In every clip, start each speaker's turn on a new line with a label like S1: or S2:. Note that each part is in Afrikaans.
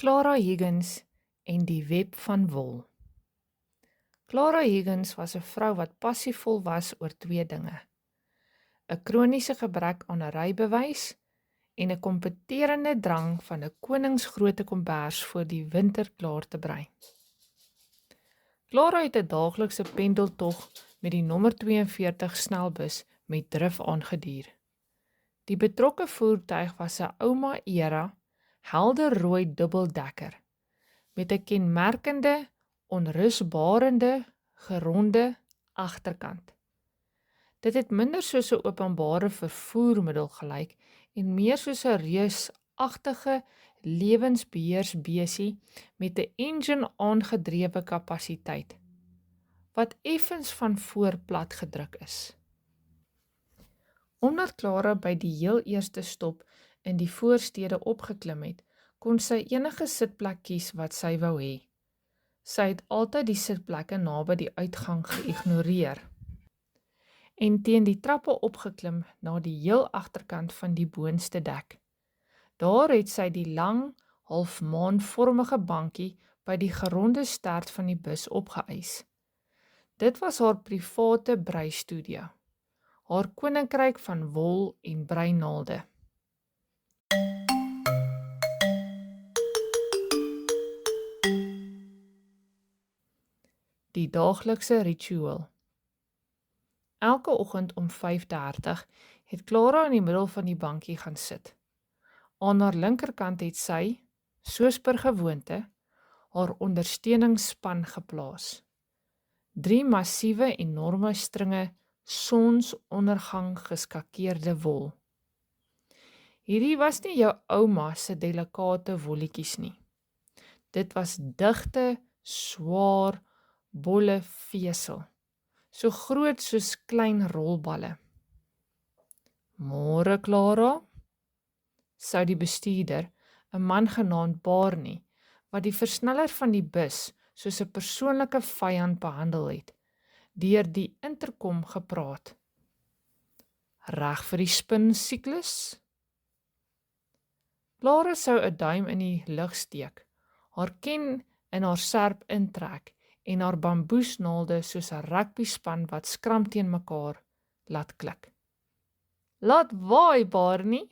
S1: Clara Higgins en die web van wol. Clara Higgins was 'n vrou wat passievol was oor twee dinge: 'n kroniese gebrek aan 'n rybewys en 'n kompeterende drang van 'n koningsgrootte kombers voor die winter klaar te brei. Clara het 'n daaglikse pendeltog met die nommer 42 snelbus met drif aangedier. Die betrokke voertuig was 'n Ouma Era helderrooi dubbeldekker met 'n kenmerkende, onrusbarende, geronde agterkant. Dit het minder soos 'n openbare vervoermiddel gelyk en meer soos 'n reusagtige lewensbeheersbesie met 'n engine aangedrewe kapasiteit wat effens van voor plat gedruk is. Omdat Clara by die heel eerste stop in die voorstede opgeklim het, kon sy enige sitplek kies wat sy wou hê. Sy het altyd die sitplekke naby die uitgang geïgnoreer en teen die trappe opgeklim na die heel agterkant van die boonste dek. Daar het sy die lang, halfmaanvormige bankie by die geronde stert van die bus opgeëis. Dit was haar private breistudio, haar koninkryk van wol en breinaalde. Die daaglikse ritueel. Elke oggend om 5:30 het Clara in die middel van die bankie gaan sit. Aan haar linkerkant het sy, soos per gewoonte, haar ondersteuningsspan geplaas. 3 massiewe enorme stringe sonsondergang geskakeerde wol. Hierdie was nie jou ouma se delikate wolletjies nie. Dit was digte, swaar, bolle vesel, so groot soos klein rolballe. "Môre, Clara," sou die bestuurder, 'n man genaamd Barney, wat die versneller van die bus soos 'n persoonlike vyand behandel het, deur die interkom gepraat. "Reg vir die spinsiklus?" Clara sou 'n duim in die lug steek, haar ken in haar serp intrek en haar bamboesnaalde soos 'n rugbyspan wat skram teen mekaar laat klik. "Laat waai, Barney."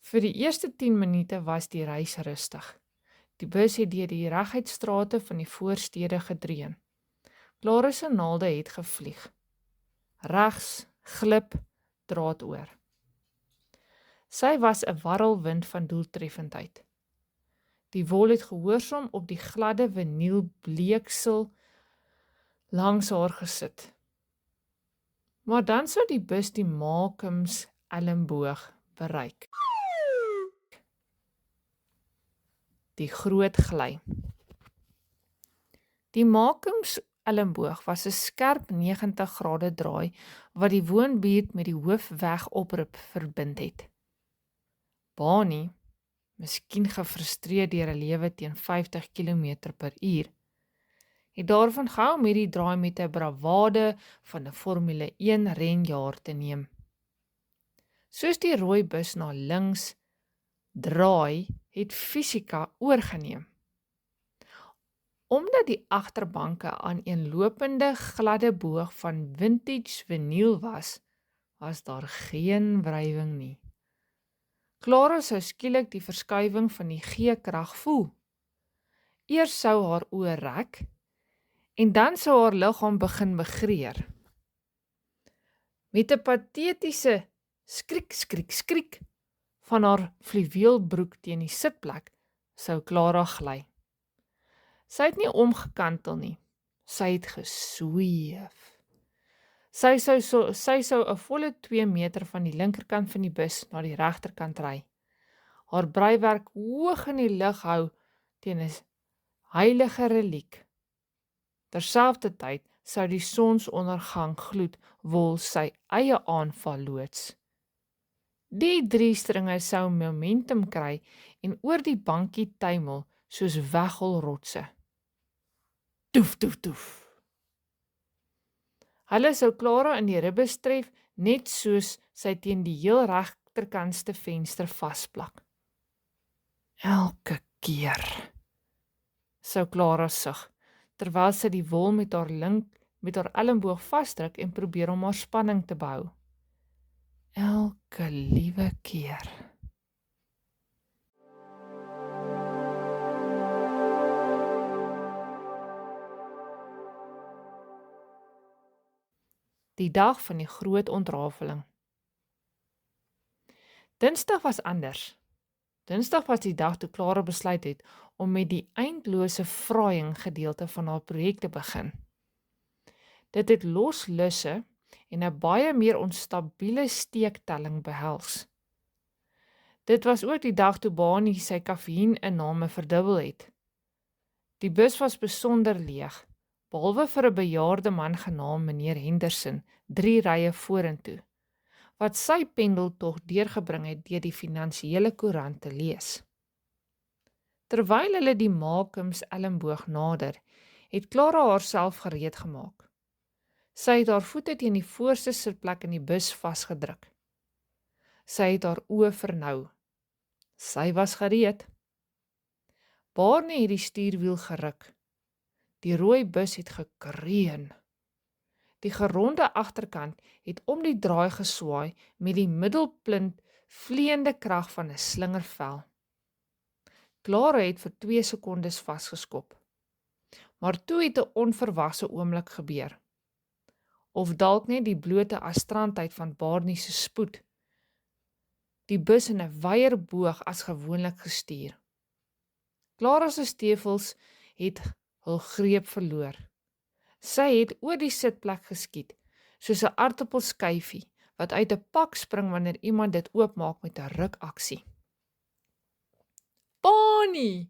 S1: Vir die eerste 10 minute was die reis rustig. Die bus het deur die reguitstrate van die voorstede gedreun. Clara se naalde het gevlieg. Regs, glip, draad oor. Sy was 'n warrelwind van doeltreffendheid. Die wol het gehoorsaam op die gladde vinyl-bleeksel langs haar gesit. Maar dan sou die bus die Markhams Ellenboog bereik. Die groot gly. Die Markhams Ellenboog was 'n skerp 90 grade draai wat die woonbuurt met die hoofweg oprip verbind het. Barney, miskien gefrustreerd deur 'n lewe teen 50 km/h, het daarvan gehou om hierdie draai met 'n bravade van 'n Formule 1 renjaer te neem. Soos die rooi bus na links draai, het fisika oorgeneem. Omdat die agterbanke aan 'n lopende gladde boog van vintage vinyl was daar geen wrywing nie. Clara sou skielik die verskuiwing van die G-krag voel. Eers sou haar oë rek en dan sou haar liggaam begin migreer. Met 'n patetiese skrik skrik skrik van haar fluweelbroek teen die sitplek sou Clara gly. Sy het nie omgekantel nie, sy het gesweef. Sy sou 'n volle 2 meter van die linkerkant van die bus na die regterkant ry. Haar breiwerk hoog in die lug hou teen 'n heilige reliek. Terselfdertyd sou die sonsondergang gloed wol sy eie aanval loods. Die 3 stringe sou momentum kry en oor die bankie tuimel soos weggolrotse. Toef, toef, toef. Hulle sou Clara in die ribbes tref, net soos sy teen die heel regterkantste venster vasplak. Elke keer, sou Clara sug, terwyl sy die wol met haar elmboog vasdruk en probeer om haar spanning te behou. Elke liewe keer. Die dag van die groot ontrafeling. Dinsdag was anders. Dinsdag was die dag toe Clara besluit het om met die eindlose vraaiing gedeelte van haar projek te begin. Dit het los lusse en 'n baie meer onstabiele steektelling behels. Dit was ook die dag toe Barney sy kafeïninname verdubbel het. Die bus was besonder leeg, behalwe vir 'n bejaarde man genaamd meneer Henderson, 3 rye vorentoe, wat sy pendeltog deurgebring het deur die finansiële koerant te lees. Terwyl hulle die Malcolms elmboog nader, het Clara haarself gereed gemaak. Sy het haar voete teen die voorste sitplek in die bus vasgedruk. Sy het haar oë vernou. Sy was gereed. Barney het die stuurwiel geruk. Die rooi bus het gekreun. Die geronde agterkant het om die draai geswaai met die middelpunt vleiende krag van 'n slingervel. Clara het vir 2 sekondes vasgeskop. Maar toe het 'n onverwagse oomblik gebeur. Of dalk net die blote astrantheid van Barney se spoed. Die bus in 'n wyeer boog as gewoonlik gestuur. Clara se stewels het hul greep verloor. Sy het oor die sitplek geskiet, soos 'n aartappelskyfie wat uit 'n pak spring wanneer iemand dit oopmaak met 'n rukaksie. "Barney!"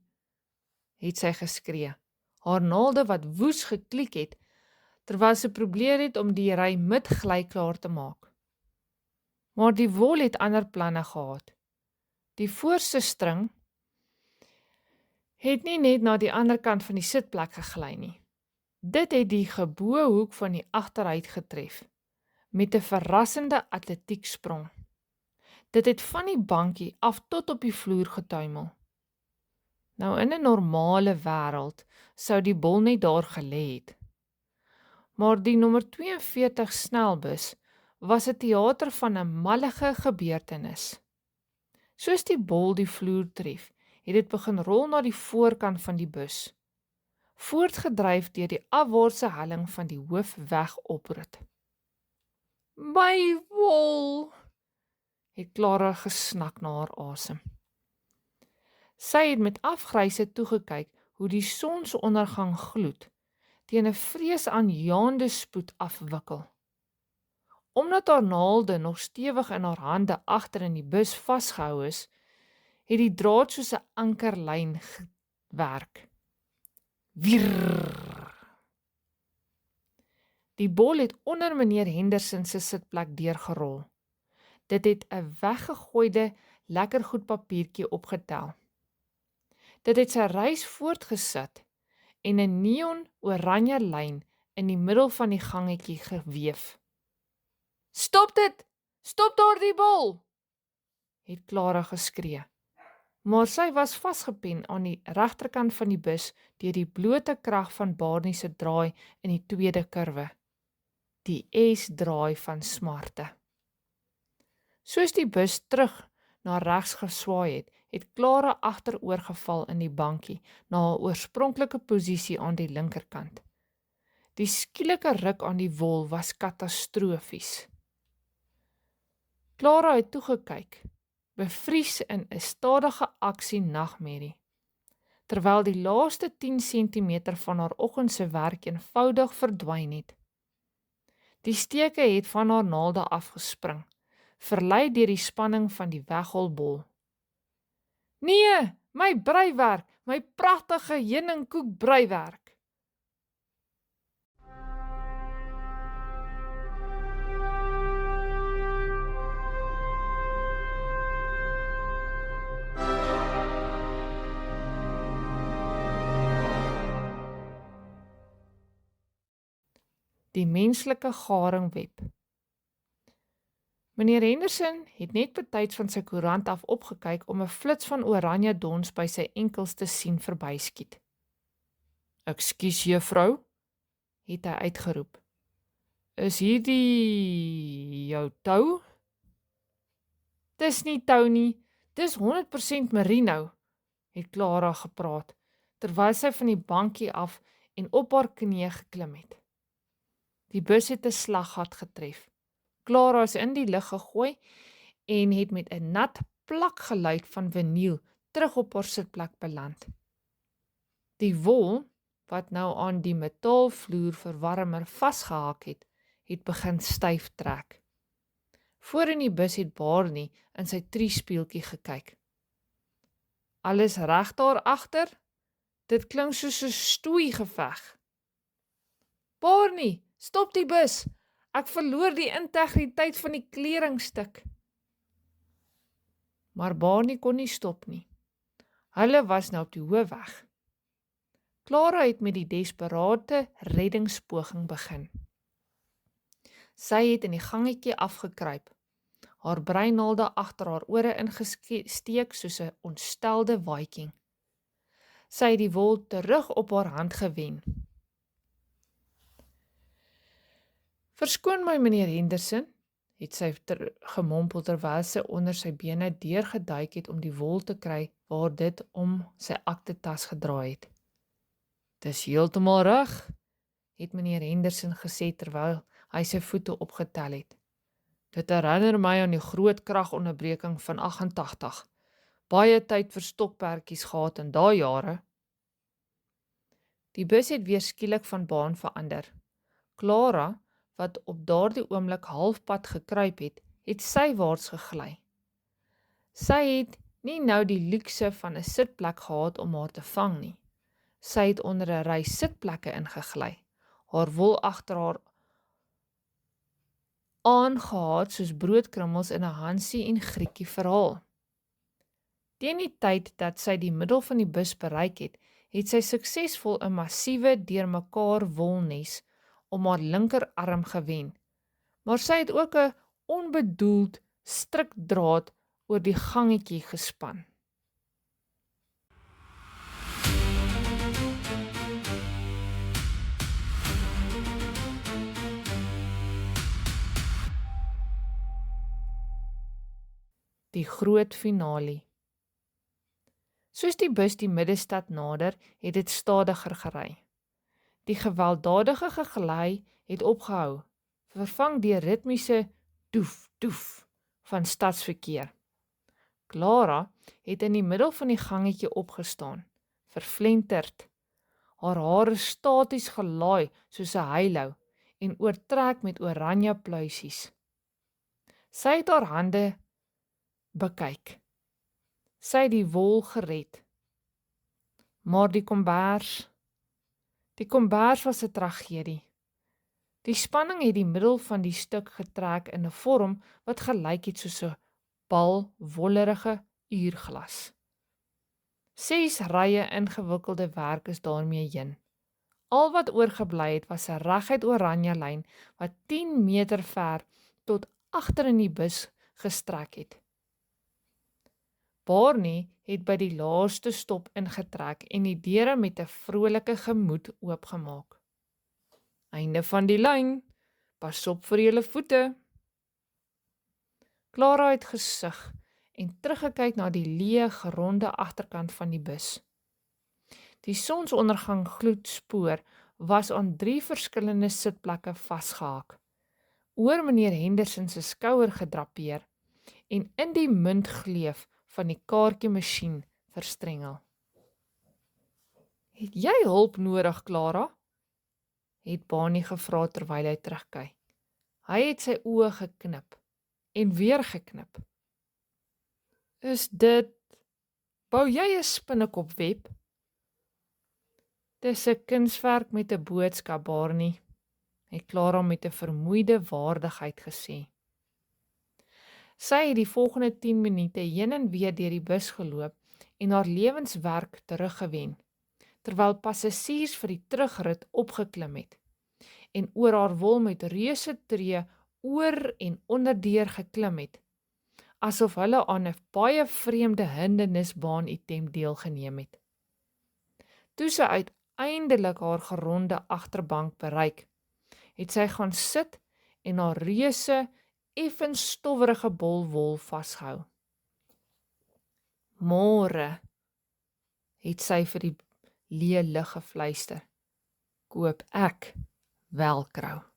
S1: het sy geskree, haar naalde wat woes geklik het, terwyl sy probeer het om die ry midgly klaar te maak. Maar die wol het ander planne gehad. Die voorste string het nie net na die ander kant van die sitplek gegly nie. Dit het die geboë hoek van die agteruit getref, met 'n verrassende atletieksprong. Dit het van die bankie af tot op die vloer getuimel. Nou in 'n normale wêreld sou die bol net daar gelê het. Maar die nommer 42 snelbus was 'n teater van 'n mallige gebeurtenis. Soos die bol die vloer tref, het dit begin rol na die voorkant van die bus, voortgedryf deur die afwaartse helling van die hoofweg oprit. "My wol!" het Clara gesnak na haar asem. Sy het met afgryse toegekyk hoe die sonsondergang gloed teen 'n vreesaanjaende spoed afwikkel. Omdat haar naalde nog stewig in haar hande agter in die bus vasgehou is, het die draad soos 'n ankerlyn gewerk. Wirrrr. Die bol het onder meneer Henderson se sitplek deurgerol. Dit het 'n weggegooide lekkergoedpapiertjie opgetel. Dit het sy reis voortgesit en 'n neon-oranje lyn in die middel van die gangetjie geweef. "Stop dit! Stop daardie bol!" het Clara geskree. Maar sy was vasgepen aan die regterkant van die bus deur die blote krag van Barney se draai in die tweede kurwe. Die S-draai van smarte. Soos die bus terug na regs geswaai het Clara agteroor geval in die bankie na haar oorspronklike posisie aan die linkerkant. Die skielike ruk aan die wol was katastrofies. Clara het toegekyk, bevries in 'n stadige aksie nagmerrie, terwyl die laaste 10 cm van haar oggendse werk eenvoudig verdwyn het. Die steke het van haar naalde afgespring, verlei deur die spanning van die wegholbol. "Nee, my breiwerk, my pragtige heuningkoek breiwerk." Die menslike garingweb. Meneer Henderson het net betyds van sy koerant af opgekyk om 'n flits van oranje dons by sy enkels te sien verbyskiet. "Ekskuus juffrou," het hy uitgeroep. "Is hierdie jou tou?" "Dis nie tou nie, dis 100% merino," het Clara gepraat, terwyl sy van die bankie af en op haar knieë geklim het. Die bus het 'n slaggat getref. Clara is in die lug gegooi en het met 'n nat plakgeluid van vinyl terug op haar sitplek beland. Die wol, wat nou aan die metaalvloerverwarmer vasgehak het begin styf trek. Voor in die bus het Barney in sy triespieeltjie gekyk. "Alles reg daar agter? Dit klink soos 'n stoeigeveg." "Barney, stop die bus! Ek verloor die integriteit van die kleringstuk." Maar Barney kon nie stop nie. Hulle was nou op die hoofweg. Clara het met die desperate reddingspoging begin. Sy het in die gangetjie afgekruip, haar breinaalde agter haar ore ingesteek soos 'n ontstelde Viking. Sy het die wol terug op haar hand gewen. "Verskoon my, meneer Henderson," het sy gemompel terwyl sy onder sy bene deurgeduik het om die wol te kry waar dit om sy aktetas gedraai het. "Dis heeltemal reg," het meneer Henderson gesê terwyl hy sy voete opgetel het. "Dit herinner my aan die groot kragonderbreking van 88. Baie tyd vir stokperdjies gehad in daai jare." Die bus het weer skielik van baan verander. Clara, wat op daardie oomblik halfpad gekruip het sywaarts gegly. Sy het nie nou die luukse van 'n sitplek gehad om haar te vang nie. Sy het onder 'n ry sitplekke ingegly, haar wol agter haar aangehaat soos broodkrummels in 'n Hansie en Grietjie verhaal. Teen die tyd dat sy die middel van die bus bereik het sy suksesvol 'n massiewe deurmekaar wolnes om haar linkerarm gewen, maar sy het ook 'n onbedoeld strikdraad oor die gangetjie gespan. Die groot finale. Soos die bus die middestad nader, het dit stadiger gery. Die gewelddadige gegly het opgehou, vervang deur ritmiese doef, doef van stadsverkeer. Clara het in die middel van die gangetjie opgestaan, vervlenterd, haar hare staties gelaai soos 'n heilou en oortrek met oranje pluisies. Sy het haar hande bekyk. Sy het die wol gered. Maar die kombers was 'n tragedie. Die spanning het die middel van die stuk getrek in 'n vorm wat gelyk het soos 'n bal wollerige uurglas. 6 rye ingewikkelde werk is daarmee heen. Al wat oorgebly het was 'n reguit oranje lyn wat 10 meter ver tot agter in die bus gestrek het. Barney het by die laaste stop ingetrek en die deure met 'n vrolike gemoed oopgemaak. "Einde van die lyn, pas op vir julle voete." Clara het gesug en teruggekyk na die leë, geronde agterkant van die bus. Die sonsondergang gloedspoor was aan 3 verskillende sitplekke vasgehak, oor meneer Henderson se skouer gedrapeer en in die muntgleuf van die kaartjiemasjien verstrengel. "Het jy hulp nodig, Clara?" het Barney gevra terwyl hy terugkyk. Hy het sy oë geknip en weer geknip. "Is dit... bou jy 'n spinnekopweb?" "Dis 'n kunswerk met 'n boodskap, Barney," het Clara met 'n vermoeide waardigheid gesê. Sy het die volgende 10 minute heen en weer deur die bus geloop en haar lewenswerk teruggewen, terwyl passasiers vir die terugrit opgeklim het en oor haar wol met reuse tree oor en onderdeur geklim het, asof hulle aan 'n baie vreemde hindernisbaan item deelgeneem het. Toe sy uiteindelik haar geronde agterbank bereik, het sy gaan sit en haar reuse, effens stowwerige bol wol vasgehou. "Môre," het sy vir die leë lug gefluister, "koop ek Velcro."